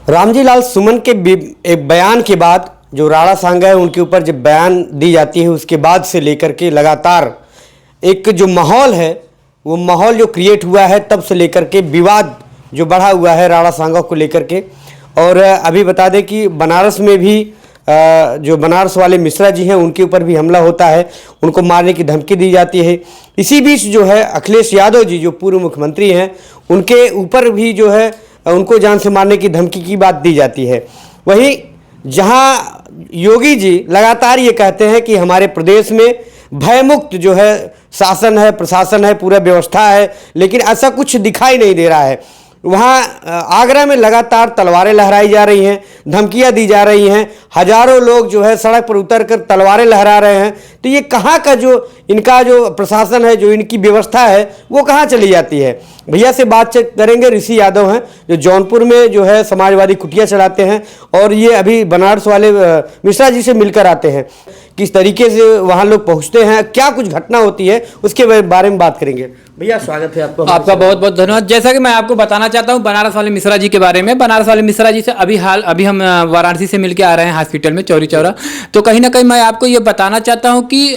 रामजी लाल सुमन के एक बयान के बाद जो राणा सांगा है उनके ऊपर जब बयान दी जाती है उसके बाद से लेकर के लगातार एक जो माहौल है वो माहौल जो क्रिएट हुआ है तब से लेकर के विवाद जो बढ़ा हुआ है राणा सांगा को लेकर के। और अभी बता दें कि बनारस में भी जो बनारस वाले मिश्रा जी हैं उनके ऊपर भी हमला होता है, उनको मारने की धमकी दी जाती है। इसी बीच जो है अखिलेश यादव जी जो पूर्व मुख्यमंत्री हैं उनके ऊपर भी जो है उनको जान से मारने की धमकी की बात दी जाती है। वहीं जहां योगी जी लगातार ये कहते हैं कि हमारे प्रदेश में भयमुक्त जो है शासन है, प्रशासन है, पूरा व्यवस्था है, लेकिन ऐसा कुछ दिखाई नहीं दे रहा है। वहाँ आगरा में लगातार तलवारें लहराई जा रही हैं, धमकियां दी जा रही हैं, हजारों लोग जो है सड़क पर उतरकर तलवारें लहरा रहे हैं। तो ये कहाँ का जो इनका जो प्रशासन है, जो इनकी व्यवस्था है वो कहाँ चली जाती है। भैया से बातचीत करेंगे। ऋषि यादव हैं जो जौनपुर में जो है समाजवादी कुटिया चलाते हैं और ये अभी बनारस वाले मिश्रा जी से मिलकर आते हैं। किस तरीके से वहाँ लोग पहुँचते हैं, क्या कुछ घटना होती है, उसके बारे में बात करेंगे। भैया स्वागत है आपको। आपका बहुत बहुत धन्यवाद। जैसा कि मैं आपको बताना चाहता हूँ बनारस वाले मिश्रा जी के बारे में। बनारस वाले मिश्रा जी से अभी हम वाराणसी से मिलकर आ रहे हैं हॉस्पिटल में चौरी चौरा। तो कहीं ना कहीं मैं आपको ये बताना चाहता हूँ कि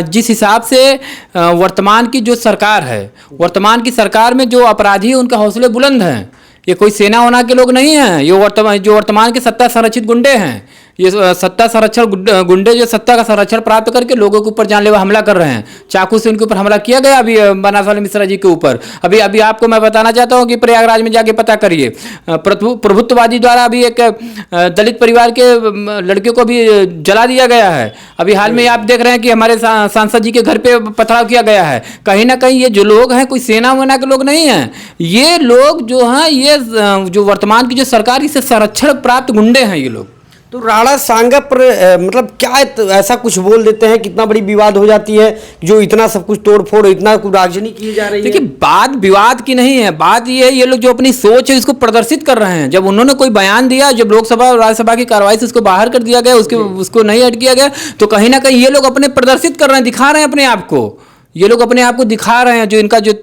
जिस हिसाब से वर्तमान की जो सरकार है, वर्तमान की सरकार में जो अपराधी है उनके हौसले बुलंद हैं। ये कोई सेना वोना के लोग नहीं हैं, ये वर्तमान के सत्ता संरक्षित गुंडे हैं। ये सत्ता संरक्षण गुंडे जो सत्ता का संरक्षण प्राप्त करके लोगों के ऊपर जानलेवा हमला कर रहे हैं। चाकू से उनके ऊपर हमला किया गया अभी बनारस वाले मिश्रा जी के ऊपर। अभी आपको मैं बताना चाहता हूं कि प्रयागराज में जाके पता करिए, प्रभुत्ववादी द्वारा अभी एक दलित परिवार के लड़के को भी जला दिया गया है। अभी हाल में आप देख रहे हैं कि हमारे सांसद जी के घर पे पथराव किया गया है। कहीं ना कहीं ये जो लोग हैं कोई सेना वेना के लोग नहीं हैं। ये लोग जो हैं ये जो वर्तमान की जो सरकार इससे संरक्षण प्राप्त गुंडे हैं ये लोग। तो राणा सांगा पर मतलब क्या ऐसा कुछ बोल देते हैं, कितना बड़ी विवाद हो जाती है जो इतना सब कुछ तोड़ फोड़, इतना कुछ आगजनी की जा रही है। देखिए बात विवाद की नहीं है, बात ये है ये लोग जो अपनी सोच है इसको प्रदर्शित कर रहे हैं। जब उन्होंने कोई बयान दिया, जब लोकसभा और राज्यसभा की कार्रवाई से उसको बाहर कर दिया गया, उसको नहीं हट किया गया, तो कहीं ना कहीं ये लोग अपने प्रदर्शित कर रहे हैं, दिखा रहे हैं अपने आप को। ये लोग अपने आप को दिखा रहे हैं जो इनका जो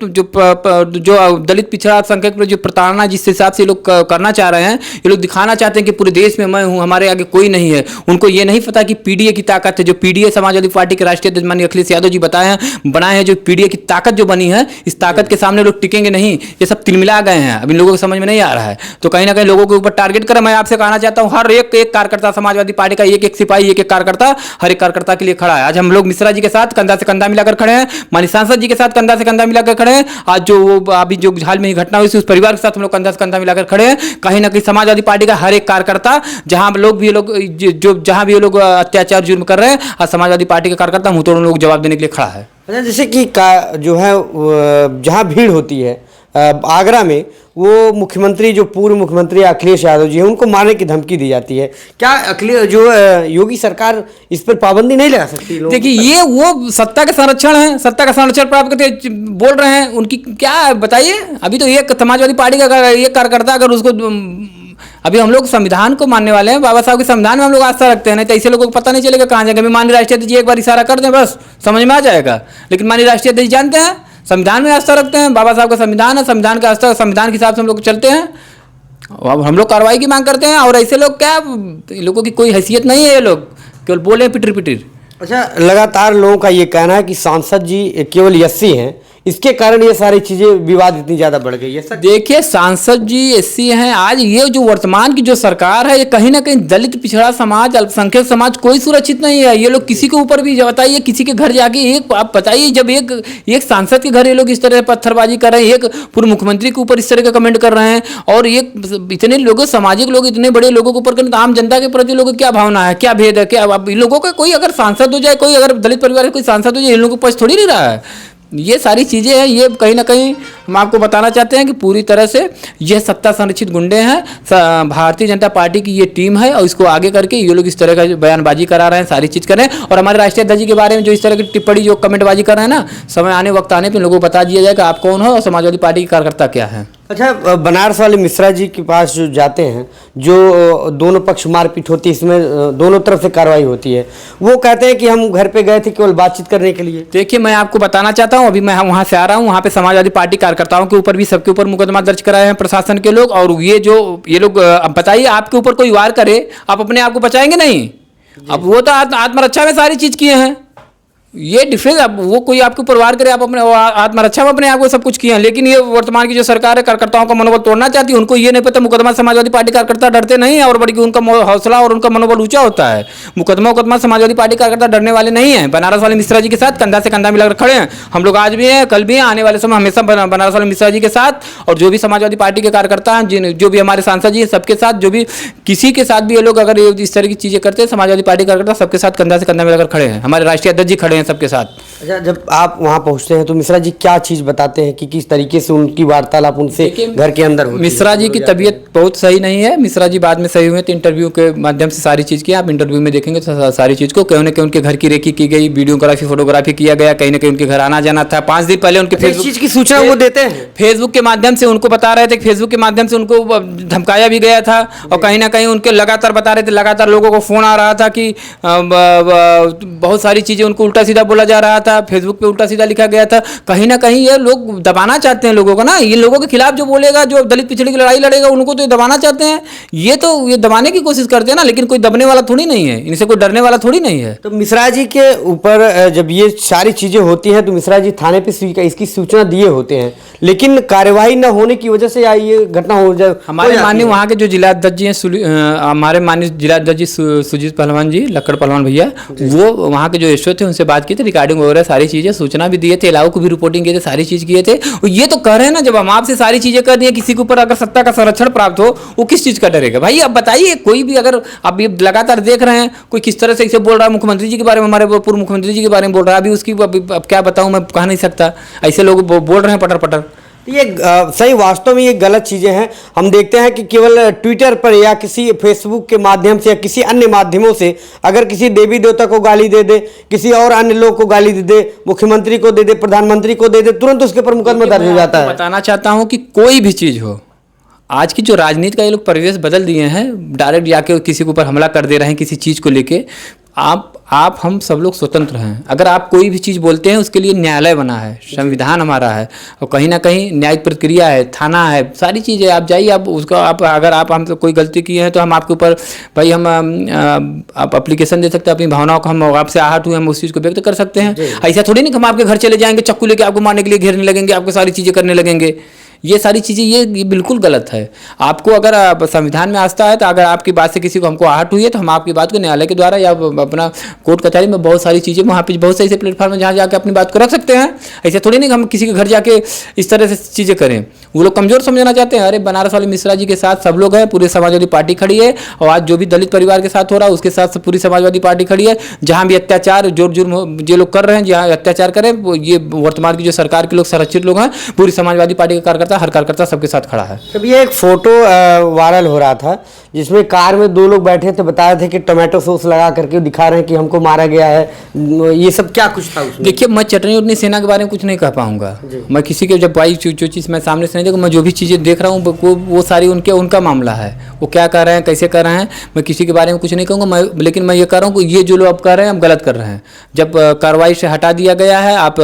दलित पिछड़ा संख्यक पर जो प्रताड़ना जिस हिसाब से ये लोग करना चाह रहे हैं, ये लोग दिखाना चाहते हैं कि पूरे देश में मैं हूं, हमारे आगे कोई नहीं है। उनको ये नहीं पता कि पीडीए की ताकत है, जो पीडीए समाजवादी पार्टी के राष्ट्रीय अध्यक्ष माननीय अखिलेश यादव जी बनाए हैं, जो पीडीए की ताकत जो बनी है, इस ताकत के सामने लोग टिकेंगे नहीं। ये सब तिलमिला गए हैं, अब इन लोगों को समझ में नहीं आ रहा है। तो कहीं ना कहीं लोगों के ऊपर टारगेट कर मैं आपसे कहना चाहता हूँ, हर एक कार्यकर्ता समाजवादी पार्टी का एक सिपाही, एक कार्यकर्ता हर एक कार्यकर्ता के लिए खड़ा है। आज हम लोग मिश्रा जी के साथ कंधा से कंधा मिलाकर खड़े हैं, माननीय सांसद जी के साथ कंधा से कंधा मिलाकर खड़े हैं। आज जो अभी जो हाल में ही घटना हुई उस परिवार के साथ हम लोग कंधा से कंधा मिलाकर खड़े हैं। कहीं ना कहीं समाजवादी पार्टी का हर एक कार्यकर्ता जहां भी लोग अत्याचार जुर्म कर रहे हैं, आज समाजवादी पार्टी के कार्यकर्ता मुंह तोड़ लोग जवाब देने के लिए खड़ा है। अच्छा, जैसे कि जो है जहां भीड़ होती है आगरा में, वो मुख्यमंत्री जो पूर्व मुख्यमंत्री अखिलेश यादव जी हैं उनको मारने की धमकी दी जाती है। क्या अखिलेश जो योगी सरकार इस पर पाबंदी नहीं लगा सकती? देखिए ये वो सत्ता का संरक्षण है, सत्ता का संरक्षण प्राप्त करते बोल रहे हैं, उनकी क्या बताइए। अभी तो एक समाजवादी पार्टी का एक कार्यकर्ता अगर उसको, अभी हम लोग संविधान को मानने वाले हैं, बाबा साहब के संविधान में हम लोग आस्था रखते हैं, नहीं तो ऐसे लोगों को पता नहीं चलेगा कहाँ जाएगा। माननीय राष्ट्रीय अध्यक्ष जी एक बार इशारा कर दें बस समझ में आ जाएगा। लेकिन माननीय राष्ट्रीय अध्यक्ष जानते हैं संविधान में आस्था रखते हैं, बाबा साहब का संविधान है, संविधान का आस्था, संविधान के हिसाब से हम लोग चलते हैं। अब हम लोग कार्रवाई की मांग करते हैं और ऐसे लोग क्या, लोगों की कोई हैसियत नहीं है, ये लोग केवल बोले पिटर पिटर। अच्छा, लगातार लोगों का ये कहना है कि सांसद जी केवल एससी हैं, इसके कारण ये सारी चीजें विवाद इतनी ज्यादा बढ़ गई है। देखिए सांसद जी एससी हैं, आज ये जो वर्तमान की जो सरकार है ये कहीं ना कहीं दलित पिछड़ा समाज, अल्पसंख्यक समाज कोई सुरक्षित नहीं है। ये लोग किसी के ऊपर भी बताइए, किसी के घर जाके एक आप बताइए, जब एक सांसद के घर ये लोग इस तरह पत्थरबाजी कर रहे हैं, एक पूर्व मुख्यमंत्री के ऊपर इस तरह का कमेंट कर रहे हैं, और एक इतने लोग सामाजिक लोग इतने बड़े लोगों के ऊपर करें, तो आम जनता के प्रति लोगों की क्या भावना है, क्या भेद है, क्या इन लोगों का कोई अगर सांसद हो जाए, कोई अगर दलित परिवार के कोई सांसद हो जाए, इन लोगों को पक्ष थोड़ी नहीं रहा है। ये सारी चीज़ें हैं, ये कहीं ना कहीं हम आपको बताना चाहते हैं कि पूरी तरह से ये सत्ता संरक्षित गुंडे हैं। भारतीय जनता पार्टी की ये टीम है और इसको आगे करके ये लोग इस तरह का बयानबाजी करा रहे हैं, सारी चीज़ कर रहे हैं। और हमारे राष्ट्रीय अध्यक्ष जी के बारे में जो इस तरह की टिप्पणी जो कमेंटबाजी कर रहे हैं ना, समय आने वक्त आने पर लोगों को बता दिया जाए कि आप कौन हो और समाजवादी पार्टी के कार्यकर्ता क्या है। अच्छा, बनारस वाले मिश्रा जी के पास जो जाते हैं, जो दोनों पक्ष मारपीट होती है, इसमें दोनों तरफ से कार्रवाई होती है, वो कहते हैं कि हम घर पे गए थे केवल बातचीत करने के लिए। देखिए, मैं आपको बताना चाहता हूं, अभी मैं वहां से आ रहा हूं, वहां पे समाजवादी पार्टी कार्यकर्ताओं के ऊपर भी सबके ऊपर मुकदमा दर्ज कराए हैं प्रशासन के लोग। और ये लोग अब बताइए, आपके ऊपर कोई वार करे, आप अपने आप को बचाएंगे नहीं? अब वो तो आत्मरक्षा में सारी चीज किए हैं, ये डिफेंस। अब वो कोई आपके ऊपर वार करे, आप अपने आत्मरक्षा में अपने आप को सब कुछ किए हैं। लेकिन ये वर्तमान की जो सरकार है, कार्यकर्ताओं का मनोबल तोड़ना चाहती है। उनको ये नहीं पता मुकदमा समाजवादी पार्टी कार्यकर्ता डरते नहीं है, और बल्कि उनका हौसला और उनका मनोबल ऊंचा होता है। मुकदमा समाजवादी पार्टी कार्यकर्ता डरने वाले नहीं है। बनारस वाले मिश्रा जी के साथ कंधा से कंधा मिलाकर खड़े हैं हम लोग, आज भी हैं, कल भी हैं, आने वाले समय हमेशा बनारस वाले मिश्रा जी के साथ। और जो भी समाजवादी पार्टी के कार्यकर्ता हैं, जो भी हमारे सांसद जी हैं, सबके साथ, जो भी किसी के साथ भी ये लोग अगर इस तरह की चीजें करते हैं, समाजवादी पार्टी कार्यकर्ता सबके साथ कंधा से कंधा मिलाकर खड़े हैं। हमारे राष्ट्रीय अध्यक्ष जी खड़े हैं सबके साथ। अच्छा, जब आप वहाँ पहुँचते हैं तो मिश्रा जी क्या चीज़ बताते हैं कि किस तरीके से उनकी वार्तालाप उनसे घर के अंदर होती है? मिश्रा जी की तबीयत बहुत सही नहीं है। मिश्रा जी बाद में सही हुए तो इंटरव्यू के माध्यम से सारी चीज़ की आप इंटरव्यू में देखेंगे तो सारी चीज़ को कहीं ना कहीं उनके घर की रेकी की गई, वीडियोग्राफी फोटोग्राफी किया गया, कहीं ना कहीं उनके घर आना जाना था। 5 दिन पहले उनके फेसबुक चीज़ की सूचना वो देते हैं, फेसबुक के माध्यम से उनको बता रहे थे, फेसबुक के माध्यम से उनको धमकाया भी गया था। और कहीं ना कहीं उनके लगातार बता रहे थे, लगातार लोगों को फ़ोन आ रहा था कि बहुत सारी चीज़ें उनको उल्टा सीधा बोला जा रहा था, फेसबुक पे उल्टा सीधा लिखा गया था। कहीं ना कहीं ये लोग दबाना चाहते हैं लोगों को ना। ये लोगों के खिलाफ जो बोलेगा, जो दलित पिछड़े की लड़ाई लड़ेगा, उनको तो ये दबाना चाहते हैं। ये दबाने की कोशिश करते हैं ना, लेकिन कोई दबने वाला थोड़ी नहीं है, इनसे कोई डरने वाला थोड़ी नहीं है। तो मिश्रा जी के ऊपर जब ये सारी चीज़ें होती हैं तो मिश्रा जी थाने पे इसकी सूचना दिए होते हैं, लेकिन कार्यवाही न होने की वजह से या ये घटना हो जाए। हमारे माननीय वहाँ के जो जिलाध्यक्ष जी हैं, हमारे माननीय जिलाध्यक्ष जी सुजीत पहलवान जी, लक्कड़ पहलवान भैया, वो वहाँ के जो एसओ थे उनसे बात की थी, रिकॉर्डिंग वगैरह सारी चीज़ें, सूचना भी दिए थे, इलाकों को भी रिपोर्टिंग किए थे, सारी चीज़ किए थे। ये तो कह रहे हैं ना, जब हम आपसे सारी चीज़ें कर दिए, किसी के ऊपर अगर सत्ता का संरक्षण प्राप्त हो, वो किस चीज़ का डरेगा भाई? अब बताइए, कोई भी अगर आप ये लगातार देख रहे हैं, कोई किस तरह से इसे बोल रहा है, मुख्यमंत्री जी के बारे में, हमारे पूर्व मुख्यमंत्री जी के बारे में बोल रहा है, अभी उसकी अब क्या बताऊँ, मैं कह नहीं सकता। ऐसे लोग बोल रहे हैं पटर पटर। ये सही, वास्तव में ये गलत चीज़ें हैं। हम देखते हैं कि केवल ट्विटर पर या किसी फेसबुक के माध्यम से या किसी अन्य माध्यमों से अगर किसी देवी देवता को गाली दे दे, किसी और अन्य लोग को गाली दे दे, मुख्यमंत्री को दे दे, प्रधानमंत्री को दे दे, तुरंत उसके ऊपर मुकदमा दर्ज हो जाता है। बताना चाहता हूँ कि कोई भी चीज़ हो, आज की जो राजनीति का ये लोग परिवेश बदल दिए हैं, डायरेक्ट जाके किसी के ऊपर हमला कर दे रहे हैं किसी चीज़ को लेके। आप हम सब लोग स्वतंत्र हैं। अगर आप कोई भी चीज़ बोलते हैं, उसके लिए न्यायालय बना है, संविधान हमारा है, और कहीं ना कहीं न्यायिक प्रक्रिया है, थाना है, सारी चीज़ें। आप जाइए, आप उसका अगर आप हमसे कोई गलती की है तो हम आपके ऊपर भाई आप एप्लीकेशन दे सकते हैं, अपनी भावनाओं को हम आपसे आहत हुए हम उस चीज़ को व्यक्त कर सकते हैं। ऐसा थोड़ी नहीं कि हम आपके घर चले जाएंगे, चक्कू लेके आपको मारने के लिए घेरने लगेंगे, आपको सारी चीज़ें करने लगेंगे। ये सारी चीज़ें ये बिल्कुल गलत है। आपको अगर संविधान में आस्था है तो अगर आपकी बात से किसी को हमको आहट हुई है तो हम आपकी बात को न्यायालय के द्वारा या अपना कोर्ट कचहरी में बहुत सारी चीज़ें, वहाँ पे बहुत से ऐसे प्लेटफॉर्म है जहाँ जाके अपनी बात को रख सकते हैं। ऐसे थोड़ी नहीं कि हम किसी के घर जाके इस तरह से चीज़ें करें। वो लोग कमज़ोर समझना चाहते हैं। अरे बनारस वाले मिश्रा जी के साथ सब लोग हैं, पूरे समाजवादी पार्टी खड़ी है, और आज जो भी दलित परिवार के साथ हो रहा है उसके साथ पूरी समाजवादी पार्टी खड़ी है। जहाँ भी अत्याचार जोर जुर्म ये लोग कर रहे हैं, जहाँ अत्याचार करें, ये वर्तमान की जो सरकार के लोग संरक्षित लोग हैं, पूरी समाजवादी पार्टी का कार्यकर्ता, हर कार्यकर्ता सबके साथ खड़ा है। तब ये एक फोटो वायरल हो रहा था जिसमें कार में 2 लोग बैठे थे, बता रहे थे कि टोमेटो सॉस लगा करके दिखा रहे हैं कि हमको मारा गया है। ये सब क्या कुछ था उसमें? देखिए, मैं चटनी उतनी सेना के बारे में कुछ नहीं कह पाऊंगा। मैं किसी के जब भाई जो चीज़ मैं सामने से नहीं देखूँ, मैं जो भी चीज़ें देख रहा हूँ वो सारी उनका मामला है। वो क्या कर रहे हैं, कैसे कर रहे हैं, मैं किसी के बारे में कुछ नहीं कहूँगा। लेकिन मैं ये कह रहा हूँ कि ये जो लोग अब कर रहे हैं, हम गलत कर रहे हैं। जब कार्रवाई से हटा दिया गया है, आप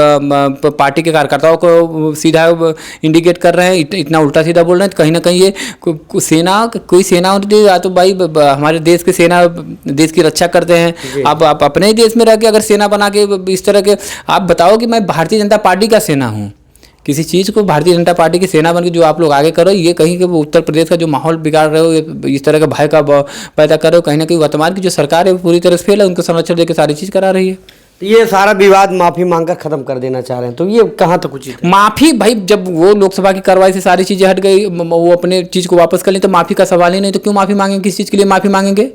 पार्टी के कार्यकर्ताओं को सीधा इंडिकेट कर रहे हैं, इतना उल्टा सीधा बोल रहे हैं, तो कहीं ना कहीं ये कोई सेना होती है या तो भाई हमारे देश के सेना देश की रक्षा करते हैं। आप अपने ही देश में रह के अगर सेना बना के इस तरह के आप बताओ कि मैं भारतीय जनता पार्टी का सेना हूँ, किसी चीज़ को भारतीय जनता पार्टी की सेना बन के जो आप लोग आगे करो, ये कहीं के उत्तर प्रदेश का जो माहौल बिगाड़ रहे हो, इस तरह का भय का पैदा कर रहे हो, कहीं ना कहीं वर्तमान की जो सरकार है पूरी तरह से फेल है, उनको संरक्षण देकर सारी चीज़ करा रही है। तो ये सारा विवाद माफी मांगकर खत्म कर देना चाह रहे हैं, तो ये कहाँ तक उचित है? माफी भाई, जब वो लोकसभा की कार्रवाई से सारी चीजें हट गई, वो अपने चीज को वापस कर लें, तो माफी का सवाल ही नहीं। तो क्यों माफी मांगेंगे? किस चीज के लिए माफी मांगेंगे?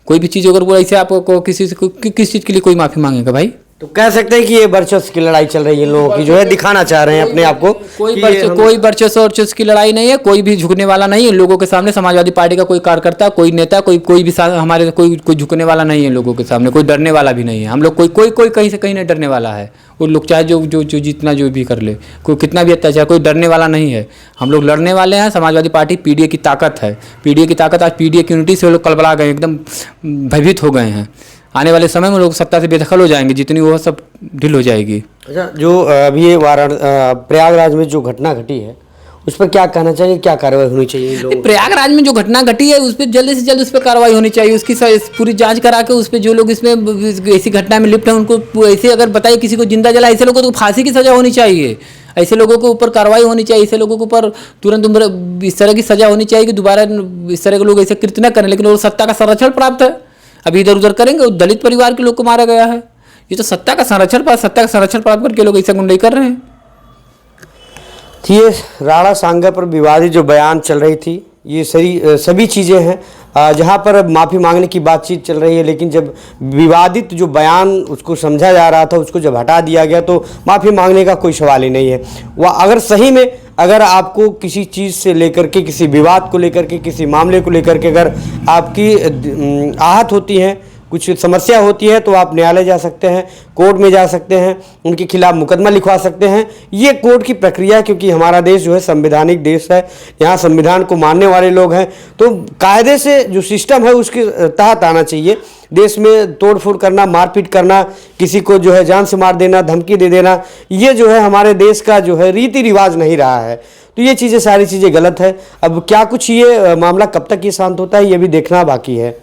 कोई भी चीज अगर वो ऐसे आपको किस चीज के लिए कोई माफी मांगेगा भाई? तो कह सकते हैं कि ये वर्चस्व की लड़ाई चल रही है इन लोगों की, जो है दिखाना चाह रहे हैं अपने आप को कोई वर्चस्व वर्चस्व की लड़ाई नहीं है, कोई भी झुकने वाला नहीं है लोगों के सामने। समाजवादी पार्टी का कोई कार्यकर्ता, कोई नेता, कोई भी हमारे कोई झुकने वाला नहीं है लोगों के सामने, कोई डरने वाला भी नहीं है। हम लोग कोई कहीं से कहीं नहीं डरने वाला है। वो लोग चाहे जो जितना जो भी कर ले, कोई कितना भी अत्याचार, कोई डरने वाला नहीं है। हम लोग लड़ने वाले हैं। समाजवादी पार्टी पीडीए की ताकत है, पीडीए की ताकत। आज पीडीए की यूनिटी से लोग कलबला गए, एकदम भयभीत हो गए हैं। आने वाले समय में लोग सत्ता से बेदखल हो जाएंगे, जितनी वो सब ढील हो जाएगी। अच्छा, जो अभी ये प्रयागराज में जो घटना घटी है उस पर क्या कहना चाहिए, क्या कार्रवाई होनी चाहिए इन लोगों पर? प्रयागराज में जो घटना घटी है उस पर जल्द से जल्द उस पर कार्रवाई होनी चाहिए। उसकी पूरी जांच करा के उस पर जो लोग इसमें ऐसी घटना में लिप्त हैं उनको ऐसे अगर बताइए किसी को जिंदा जला, ऐसे लोगों को फांसी की सजा होनी चाहिए। ऐसे लोगों के ऊपर कार्रवाई होनी चाहिए। ऐसे लोगों के ऊपर तुरंत उम्र इस तरह की सजा होनी चाहिए कि दोबारा इस तरह के लोग ऐसे कृत्य न करें। लेकिन वो सत्ता का संरक्षण प्राप्त है, अभी इधर उधर करेंगे। दलित परिवार के लोग को मारा गया है। ये तो सत्ता का संरक्षण प्राप्त करके लोग ऐसा गुंडाई कर रहे हैं। ये राणा सांगा पर विवादित जो बयान चल रही थी, ये सभी चीज़ें हैं जहाँ पर माफ़ी मांगने की बातचीत चल रही है। लेकिन जब विवादित जो बयान उसको समझा जा रहा था, उसको जब हटा दिया गया तो माफ़ी मांगने का कोई सवाल ही नहीं है। वह अगर सही में अगर आपको किसी चीज़ से लेकर के, किसी विवाद को लेकर के, किसी मामले को लेकर के अगर आपकी आहत होती है, कुछ समस्या होती है, तो आप न्यायालय जा सकते हैं, कोर्ट में जा सकते हैं, उनके खिलाफ मुकदमा लिखवा सकते हैं। ये कोर्ट की प्रक्रिया है, क्योंकि हमारा देश जो है संवैधानिक देश है, यहाँ संविधान को मानने वाले लोग हैं। तो कायदे से जो सिस्टम है उसके तहत आना चाहिए। देश में तोड़फोड़ करना, मारपीट करना, किसी को जो है जान से मार देना, धमकी दे देना, ये जो है हमारे देश का जो है रीति रिवाज नहीं रहा है। तो ये चीज़ें सारी चीज़ें गलत है। अब क्या कुछ ये मामला कब तक ये शांत होता है, ये भी देखना बाकी है।